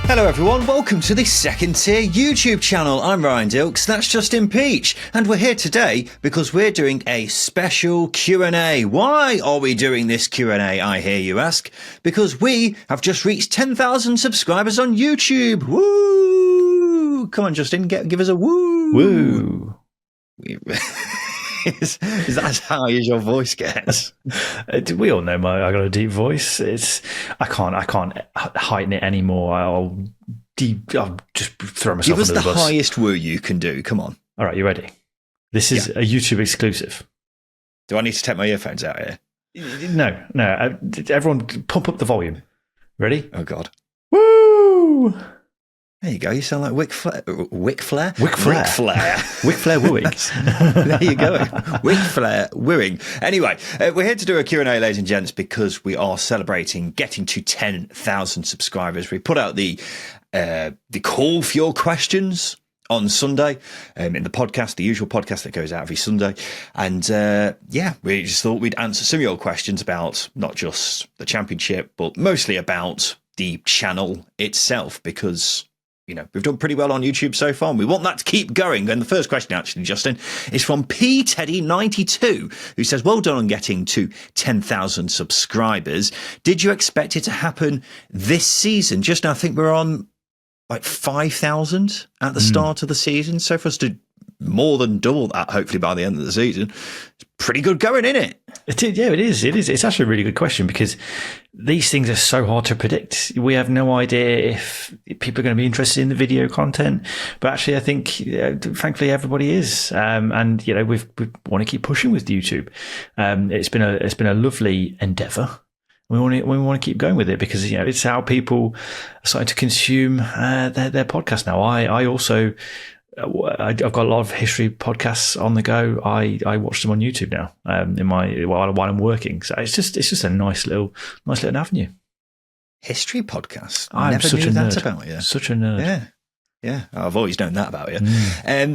Hello everyone, welcome to the Second Tier YouTube channel. I'm Ryan Dilks, that's Justin Peach, and we're here today because we're doing a special Q&A. Why are we doing this Q&A, I hear you ask? Because we have just reached 10,000 subscribers on YouTube. Woo! Come on, Justin, give us a woo. Woo. Is that as high as your voice gets? We all know I got a deep voice. I can't heighten it anymore. I'll just throw myself Give us under the the bus. highest woo you can do. Come on. All right, you ready? This is a YouTube exclusive. Do I need to take my earphones out here? No. Everyone, pump up the volume. Ready? Oh God. Woo! There you go. You sound like Wick Flair. Wick Flair wooing. There you go. Wick Flair wooing. Anyway, we're here to do a Q&A, ladies and gents, because we are celebrating getting to 10,000 subscribers. We put out the call for your questions on Sunday in the podcast, the usual podcast that goes out every Sunday. And we just thought we'd answer some of your questions about not just the championship, but mostly about the channel itself, because we've done pretty well on YouTube so far, and we want that to keep going. And the first question, actually, Justin, is from PTeddy92, who says, well done on getting to 10,000 subscribers. Did you expect it to happen this season? Just now, I think we're on like 5,000 at the start of the season. So for us to more than double that, hopefully, by the end of the season, it's pretty good going, isn't it? It is. It's actually a really good question, because these things are so hard to predict. We have no idea if people are going to be interested in the video content, but actually I think, thankfully, everybody is. And we want to keep pushing with YouTube. It's been a lovely endeavor. We want to keep going with it, because it's how people are starting to consume their podcast now. I've got a lot of history podcasts on the go. I watch them on YouTube now, while I'm working. So it's just a nice little avenue. History podcasts. I'm never such knew a that nerd. about you. Such a nerd. Yeah. I've always known that about you.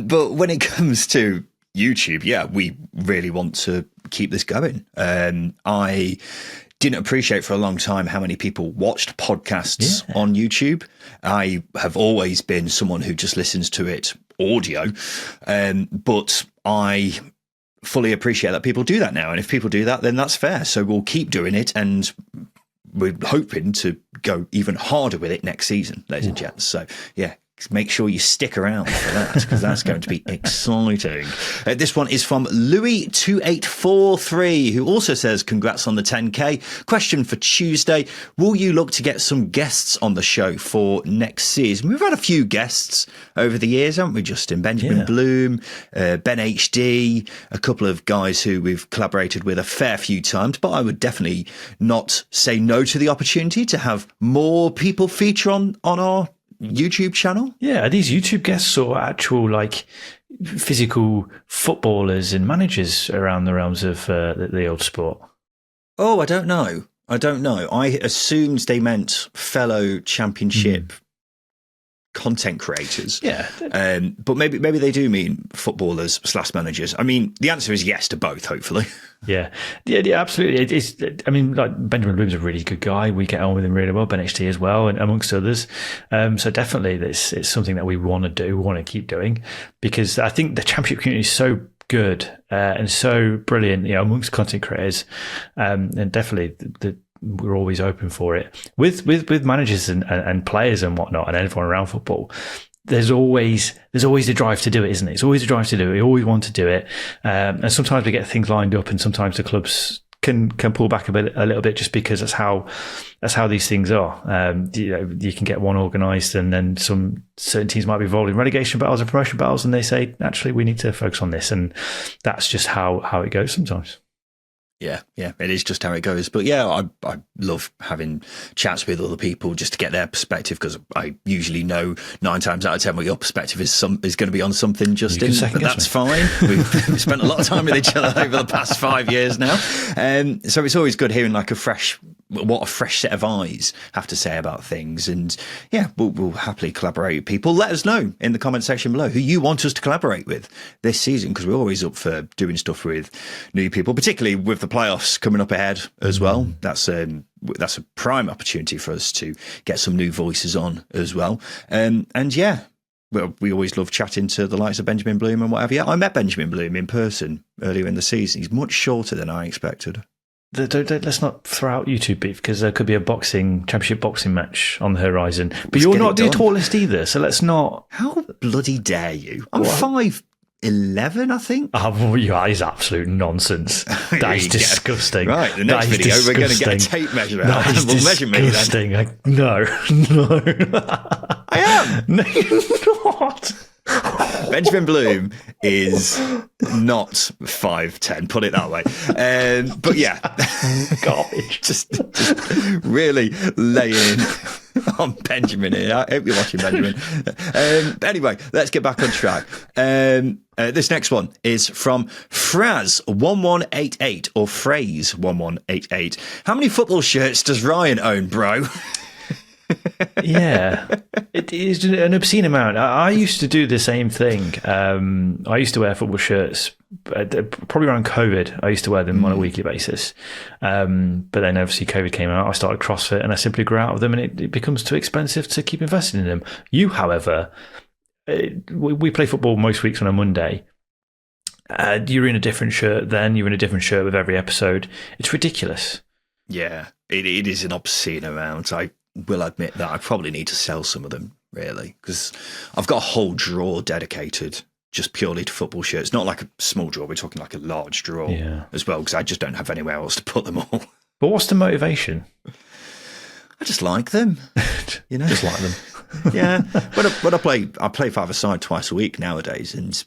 But when it comes to YouTube, we really want to keep this going. I didn't appreciate for a long time how many people watched podcasts on YouTube. I have always been someone who just listens to it audio, but I fully appreciate that people do that now. And if people do that, then that's fair. So we'll keep doing it, and we're hoping to go even harder with it next season, ladies and gents. So make sure you stick around for that, because that's going to be exciting. This one is from Louis2843, who also says, congrats on the 10K. Question for Tuesday. Will you look to get some guests on the show for next season? We've had a few guests over the years, haven't we, Justin? Benjamin Bloom, Ben HD, a couple of guys who we've collaborated with a fair few times, but I would definitely not say no to the opportunity to have more people feature on our YouTube channel. Yeah, are these YouTube guests or actual physical footballers and managers around the realms of the old sport? Oh, I don't know. I assumed they meant fellow championship content creators. Yeah. But maybe they do mean footballers / managers. I mean, the answer is yes to both, hopefully. Yeah, absolutely. Benjamin Bloom's a really good guy. We get on with him really well. Ben HT as well, and amongst others. So definitely, it's something that we want to do. We want to keep doing, because I think the championship community is so good and so brilliant. Amongst content creators, and definitely we're always open for it with managers and players and whatnot, and everyone around football. There's always a drive to do it, isn't it? It's always a drive to do it. We always want to do it, and sometimes we get things lined up, and sometimes the clubs can pull back a little bit, just because that's how these things are. You can get one organised, and then certain teams might be involved in relegation battles or promotion battles, and they say, actually, we need to focus on this, and that's just how it goes sometimes. Yeah, it is just how it goes. But I love having chats with other people just to get their perspective, because I usually know 9 times out of 10 what your perspective is going to be on something, Justin. But that's fine. We've spent a lot of time with each other over the past 5 years now. So it's always good hearing what a fresh set of eyes have to say about things. And we'll happily collaborate with people. Let us know in the comment section below who you want us to collaborate with this season, because we're always up for doing stuff with new people, particularly with the playoffs coming up ahead as well. That's that's a prime opportunity for us to get some new voices on as well. And yeah, well, we always love chatting to the likes of Benjamin Bloom and whatever. Yeah, I met Benjamin Bloom in person earlier in the season. He's much shorter than I expected. Let's not throw out YouTube beef, because there could be a championship boxing match on the horizon. But you're not the tallest either, so let's not. How bloody dare you? I'm 5'11", I think. Oh, well, that is absolute nonsense. That is disgusting. Right, the next video we're going to get a tape measure out. That is disgusting. No. I am. No, you're not. Benjamin Bloom is not 5'10", put it that way. But yeah, garbage. just really laying on Benjamin here. I hope you're watching, Benjamin. Anyway, let's get back on track. This next one is from Fraz1188 or Phrase1188. How many football shirts does Ryan own, bro? Yeah, it is an obscene amount. I used to do the same thing. I used to wear football shirts, probably around COVID. I used to wear them on a weekly basis. But then obviously COVID came out. I started CrossFit and I simply grew out of them, and it becomes too expensive to keep investing in them. You, however, we play football most weeks on a Monday. You're in a different shirt then. You're in a different shirt with every episode. It's ridiculous. Yeah, it is an obscene amount. I will admit that I probably need to sell some of them, really, because I've got a whole drawer dedicated just purely to football shirts. Not like a small drawer, we're talking like a large drawer as well, because I just don't have anywhere else to put them all. But what's the motivation? I just like them, Just like them. Yeah, but I play five-a-side twice a week nowadays, and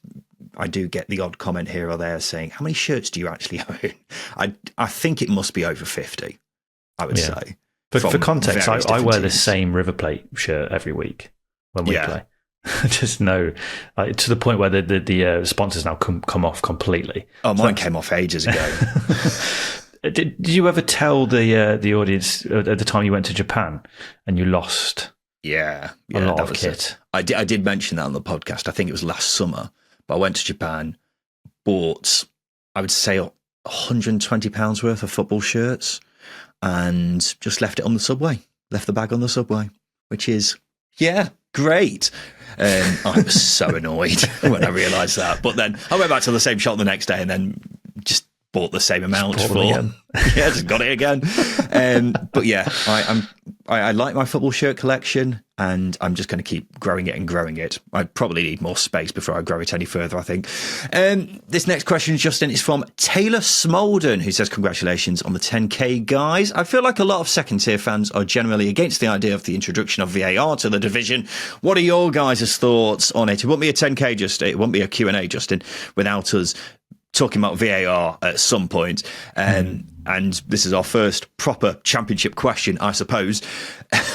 I do get the odd comment here or there saying, "How many shirts do you actually own?" I think it must be over 50. I would say. For context, I wear the same River Plate shirt every week when we play. Just no, to the point where the sponsors now come off completely. Oh, mine came off ages ago. Did you ever tell the audience at the time you went to Japan and you lost a lot of kit? I did mention that on the podcast. I think it was last summer, but I went to Japan, bought, I would say, £120 worth of football shirts, and just left it on the subway, left the bag on the subway, which is, great. I was so annoyed when I realised that. But then I went back to the same shop the next day and then just bought the same amount just got it again. But yeah, I like my football shirt collection, and I'm just going to keep growing it. I probably need more space before I grow it any further, I think. This next question, Justin, is from Taylor Smolden, who says, congratulations on the 10K, guys. I feel like a lot of second-tier fans are generally against the idea of the introduction of VAR to the division. What are your guys' thoughts on it? It won't be a 10K, Justin. It won't be a Q&A, Justin, without us talking about VAR at some point. And this is our first proper championship question, I suppose.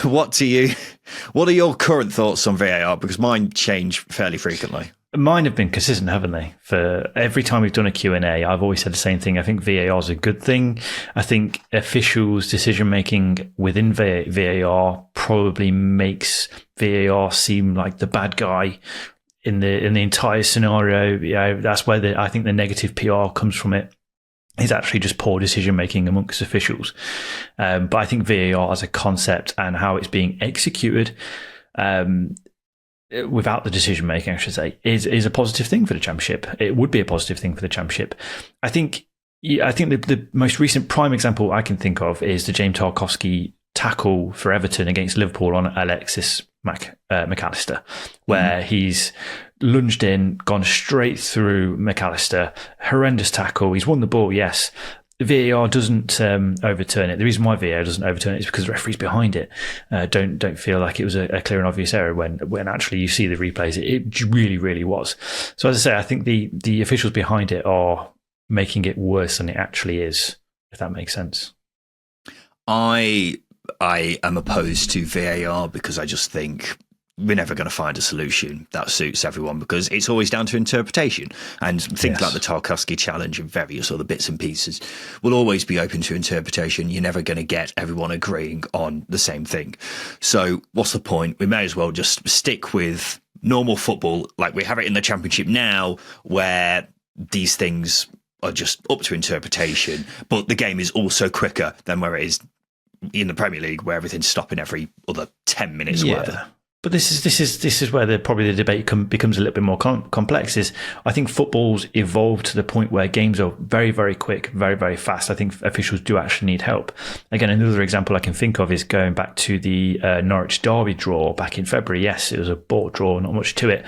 What are your current thoughts on VAR? Because mine change fairly frequently. Mine have been consistent, haven't they? For every time we've done a Q&A, I've always said the same thing. I think VAR is a good thing. I think officials' decision-making within VAR probably makes VAR seem like the bad guy in the entire scenario. That's where I think the negative PR comes from. It is actually just poor decision making amongst officials. But I think VAR as a concept and how it's being executed, without the decision making, I should say, is a positive thing for the championship. It would be a positive thing for the championship. I think the most recent prime example I can think of is the James Tarkowski tackle for Everton against Liverpool on Alexis McAllister, where he's lunged in, gone straight through McAllister. Horrendous tackle. He's won the ball, yes. VAR doesn't overturn it. The reason why VAR doesn't overturn it is because the referee's behind it. Don't feel like it was a clear and obvious error when actually you see the replays. It really, really was. So as I say, I think the officials behind it are making it worse than it actually is, if that makes sense. I am opposed to VAR because I just think we're never going to find a solution that suits everyone, because it's always down to interpretation, and things like the Tarkowski challenge and various other bits and pieces will always be open to interpretation. You're never going to get everyone agreeing on the same thing. So what's the point? We may as well just stick with normal football like we have it in the Championship now, where these things are just up to interpretation, but the game is also quicker than where it is in the Premier League where everything's stopping every other 10 minutes or whatever. But this is where probably the debate becomes a little bit more complex. Is I think football's evolved to the point where games are very, very quick, very, very fast. I think officials do actually need help. Again, another example I can think of is going back to the Norwich Derby draw back in February. Yes, it was a bought draw, not much to it.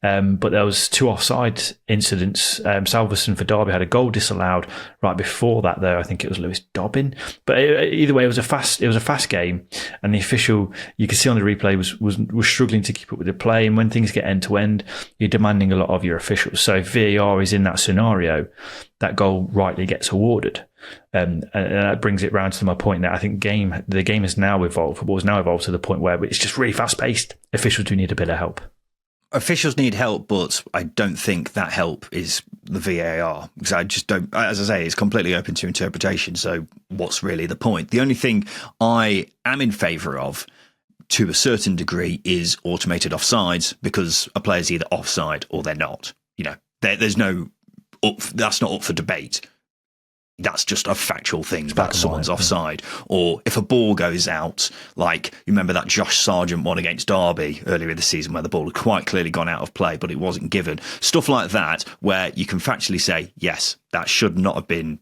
But there was 2 offside incidents. Salverson for Derby had a goal disallowed right before that, though. I think it was Lewis Dobbin. But either way, it was a fast game, and the official, you could see on the replay, was struggling to keep up with the play. And when things get end to end, you're demanding a lot of your officials. So if VAR is in that scenario, that goal rightly gets awarded. And that brings it round to my point that I think the game has now evolved. Football has now evolved to the point where it's just really fast paced. Officials do need a bit of help. Officials need help, but I don't think that help is the VAR, because I just don't, as I say, it's completely open to interpretation. So what's really the point? The only thing I am in favour of, to a certain degree, is automated offsides, because a player's either offside or they're not. You know, there's no that's not up for debate. That's just a factual thing that someone's offside. Or if a ball goes out, like you remember that Josh Sargent one against Derby earlier in the season where the ball had quite clearly gone out of play, but it wasn't given. Stuff like that, where you can factually say, yes, that should not have been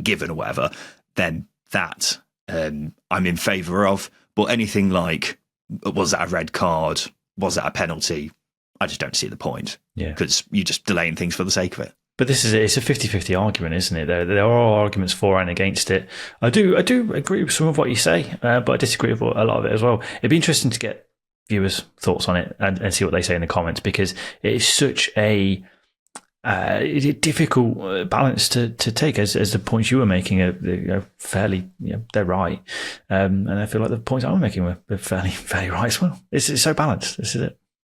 given or whatever, then that I'm in favour of. But anything like, was that a red card? Was that a penalty? I just don't see the point. Yeah, because you're just delaying things for the sake of it. But it's a 50-50 argument, isn't it? There are arguments for and against it. I do agree with some of what you say, but I disagree with a lot of it as well. It'd be interesting to get viewers' thoughts on it and see what they say in the comments, because it is such a difficult balance to take, as the points you were making are fairly, they're right, and I feel like the points I was making were fairly right as well. It's so balanced. This is it.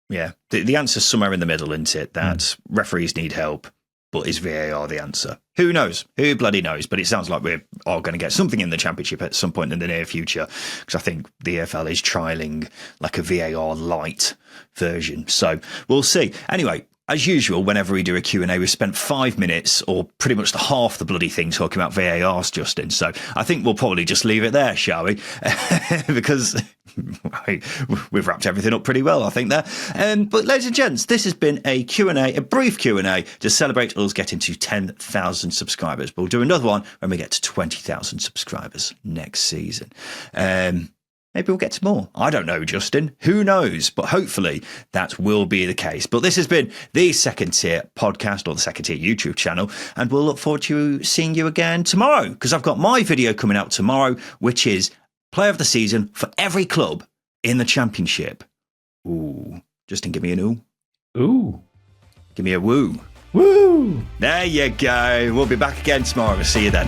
Yeah, the answer's somewhere in the middle, isn't it? That referees need help, but is VAR the answer? Who knows? Who bloody knows? But it sounds like we are going to get something in the Championship at some point in the near future, because I think the EFL is trialling like a VAR light version. So we'll see. Anyway, as usual, whenever we do a Q&A, we've spent 5 minutes or pretty much the half the bloody thing talking about VARs, Justin. So I think we'll probably just leave it there, shall we? Because we've wrapped everything up pretty well, I think, there. But ladies and gents, this has been a Q&A, a brief Q&A to celebrate us getting to 10,000 subscribers. We'll do another one when we get to 20,000 subscribers next season. Maybe we'll get to more. I don't know, Justin. Who knows? But hopefully that will be the case. But this has been the Second Tier podcast, or the Second Tier YouTube channel. And we'll look forward to seeing you again tomorrow, because I've got my video coming out tomorrow, which is Player of the Season for every club in the Championship. Ooh. Justin, give me an ooh. Ooh. Give me a woo. Woo. There you go. We'll be back again tomorrow. See you then.